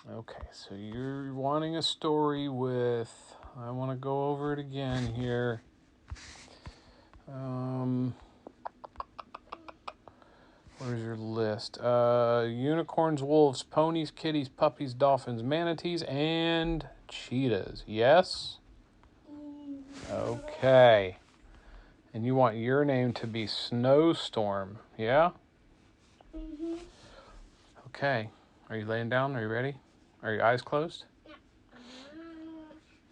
Okay, so you're wanting a story with... I want to go over it again here. Where's your list? Unicorns, wolves, ponies, kitties, puppies, dolphins, manatees, and cheetahs. Yes? Okay. And you want your name to be Snowstorm, yeah? Mm-hmm. Okay. Are you laying down? Are you ready? Are your eyes closed? Yeah.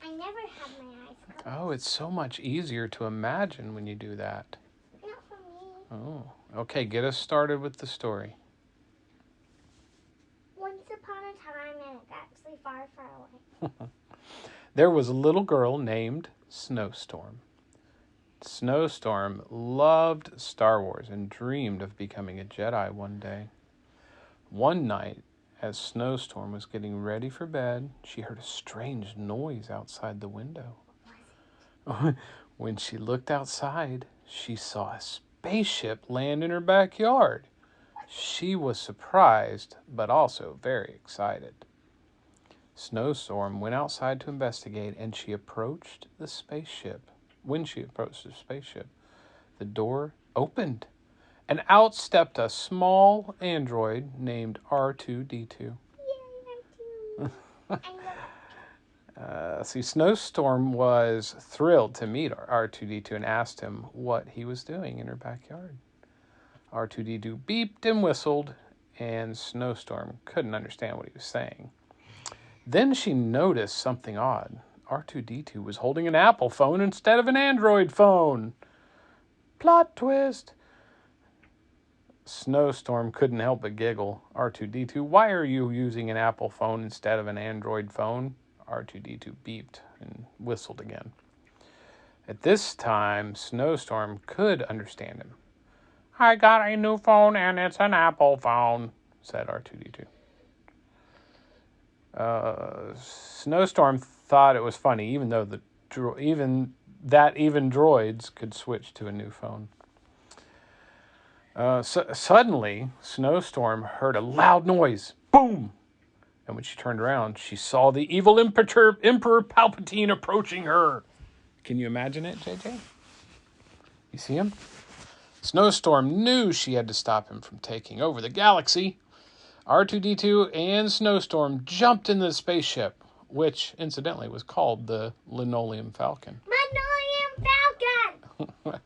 I never have my eyes closed. Oh, it's so much easier to imagine when you do that. Not for me. Oh, okay. Get us started with the story. Once upon a time in a galaxy far, far away. There was a little girl named Snowstorm. Snowstorm loved Star Wars and dreamed of becoming a Jedi one day. One night, as Snowstorm was getting ready for bed, she heard a strange noise outside the window. When she looked outside, she saw a spaceship land in her backyard. She was surprised, but also very excited. Snowstorm went outside to investigate, and she approached the spaceship. When she approached the spaceship, the door opened, and out stepped a small android named R2D2. Yay, I do. See, Snowstorm was thrilled to meet R2D2 and asked him what he was doing in her backyard. R2D2 beeped and whistled, and Snowstorm couldn't understand what he was saying. Then she noticed something odd. R2D2 was holding an Apple phone instead of an Android phone. Plot twist. Snowstorm couldn't help but giggle. R2D2, why are you using an Apple phone instead of an Android phone? R2D2 beeped and whistled again. At this time, Snowstorm could understand him. I got a new phone and it's an Apple phone, said R2D2. Snowstorm thought it was funny, even though even droids could switch to a new phone. Suddenly, Snowstorm heard a loud noise. Boom! And when she turned around, she saw the evil Emperor Palpatine approaching her. Can you imagine it, JJ? You see him? Snowstorm knew she had to stop him from taking over the galaxy. R2D2 and Snowstorm jumped in the spaceship, which, incidentally, was called the Linoleum Falcon. Linoleum Falcon!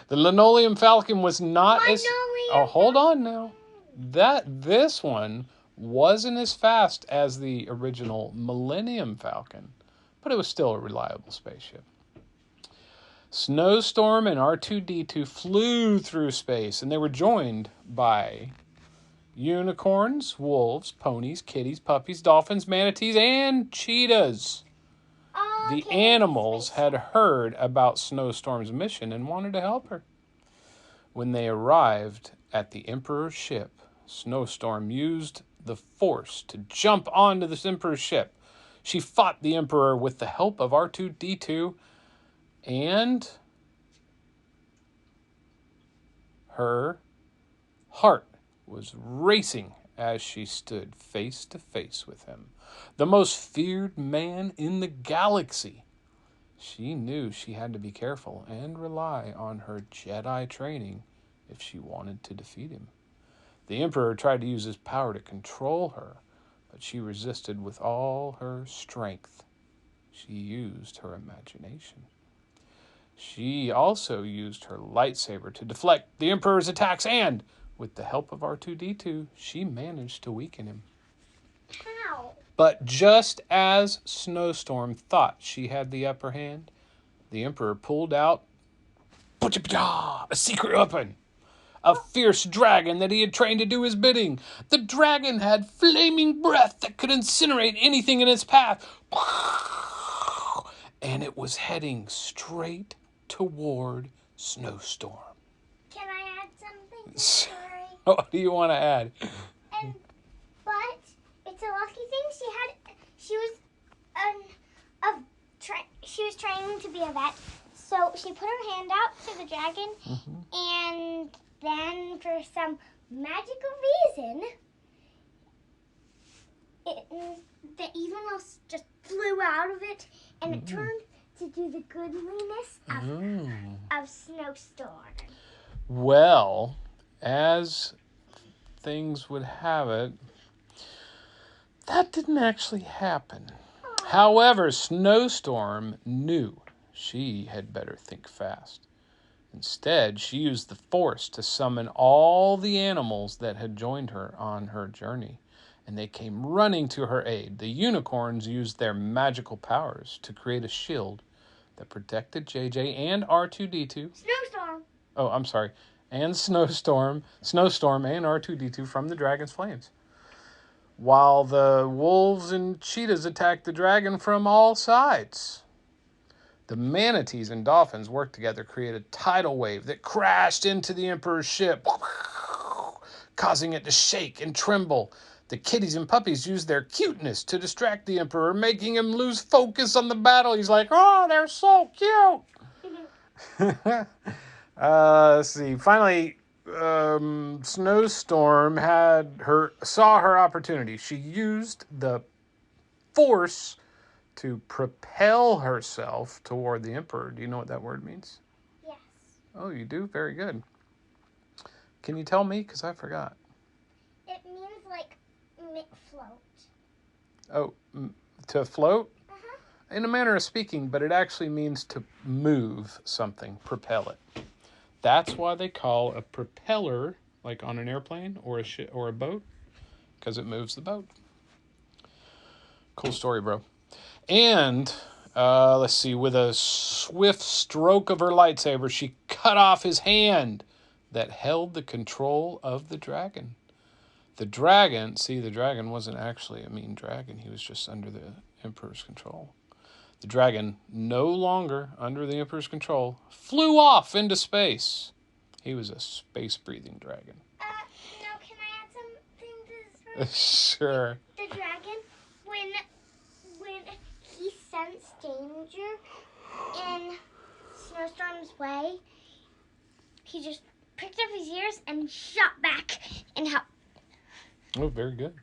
The Linoleum Falcon was not Linoleum as... Oh, hold on now. This one wasn't as fast as the original Millennium Falcon, but it was still a reliable spaceship. Snowstorm and R2D2 flew through space, and they were joined by unicorns, wolves, ponies, kitties, puppies, dolphins, manatees, and cheetahs. The animals had heard about Snowstorm's mission and wanted to help her. When they arrived at the Emperor's ship, Snowstorm used the Force to jump onto this Emperor's ship. She fought the Emperor with the help of R2D2, and her heart was racing as she stood face to face with him, the most feared man in the galaxy. She knew she had to be careful and rely on her Jedi training if she wanted to defeat him. The Emperor tried to use his power to control her, but she resisted with all her strength. She used her imagination. She also used her lightsaber to deflect the Emperor's attacks, and with the help of R2D2, she managed to weaken him. How? But just as Snowstorm thought she had the upper hand, the Emperor pulled out a secret weapon, a fierce dragon that he had trained to do his bidding. The dragon had flaming breath that could incinerate anything in its path, and it was heading straight toward Snowstorm. Can I add something to the story? What do you want to add? But it's a lucky thing she was training to be a vet. So she put her hand out to the dragon, and then for some magical reason, everyone else just flew out of it, and it turned to do the goodliness of Snowstorm. Well, as things would have it, that didn't actually happen. However, Snowstorm knew she had better think fast. Instead, she used the Force to summon all the animals that had joined her on her journey, and they came running to her aid. The unicorns used their magical powers to create a shield that protected JJ and R2-D2. Snowstorm. Oh, I'm sorry. And Snowstorm and R2-D2 from the dragon's flames. While the wolves and cheetahs attacked the dragon from all sides. The manatees and dolphins worked together to create a tidal wave that crashed into the Emperor's ship, causing it to shake and tremble. The kitties and puppies used their cuteness to distract the Emperor, making him lose focus on the battle. He's like, oh, they're so cute. Let's see. Finally, Snowstorm saw her opportunity. She used the Force to propel herself toward the Emperor. Do you know what that word means? Yes. Oh, you do? Very good. Can you tell me? Because I forgot. It means like float. Oh, to float? Uh-huh. In a manner of speaking, but it actually means to move something, propel it. That's why they call a propeller, like on an airplane or a boat, because it moves the boat. Cool story, bro. And, let's see, with a swift stroke of her lightsaber, she cut off his hand that held the control of the dragon. The dragon wasn't actually a mean dragon. He was just under the Emperor's control. The dragon, no longer under the Emperor's control, flew off into space. He was a space-breathing dragon. Now can I add something to this? Sure. The dragon, when he sensed danger in Snowstorm's way, he just picked up his ears and shot back and helped. Oh, very good.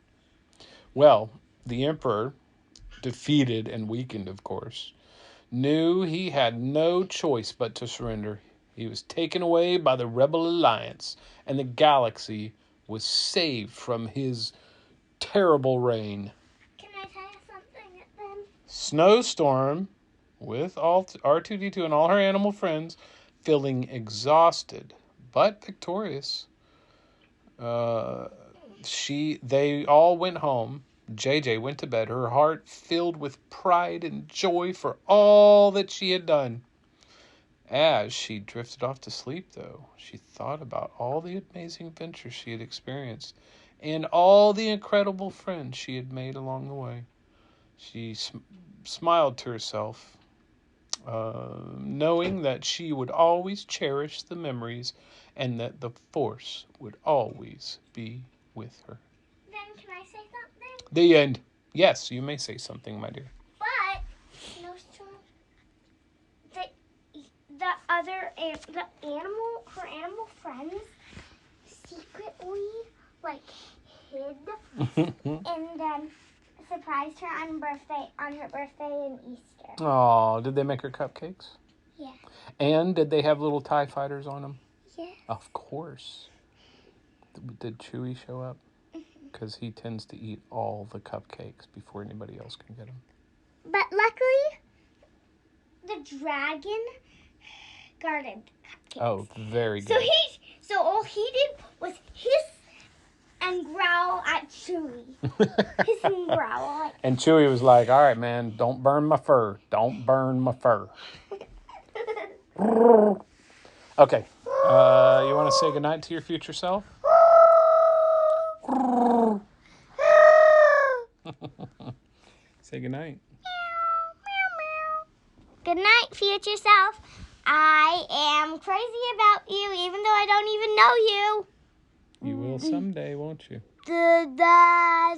Well, the Emperor, defeated and weakened, of course, knew he had no choice but to surrender. He was taken away by the Rebel Alliance, and the galaxy was saved from his terrible reign. Can I tell you something then? Snowstorm, with all R2-D2 and all her animal friends, feeling exhausted but victorious, they all went home. JJ went to bed, her heart filled with pride and joy for all that she had done. As she drifted off to sleep, though, she thought about all the amazing adventures she had experienced and all the incredible friends she had made along the way. She smiled to herself, knowing that she would always cherish the memories and that the Force would always be with her. Then can I say something? The end. Yes, you may say something, my dear. But Snowstorm, her animal friends secretly hid and then surprised her on her birthday and Easter. Oh, did they make her cupcakes? Yeah. And did they have little TIE fighters on them? Yeah. Of course. Did Chewie show up? Because he tends to eat all the cupcakes before anybody else can get them. But luckily, the dragon guarded the cupcakes. Oh, very good. So all he did was hiss and growl at Chewie. Hiss and growl. And Chewie was like, all right, man, don't burn my fur. Don't burn my fur. Okay. You want to say goodnight to your future self? Say goodnight. Good night, future self. I am crazy about you, even though I don't even know you. You will someday, won't you? Goodbye.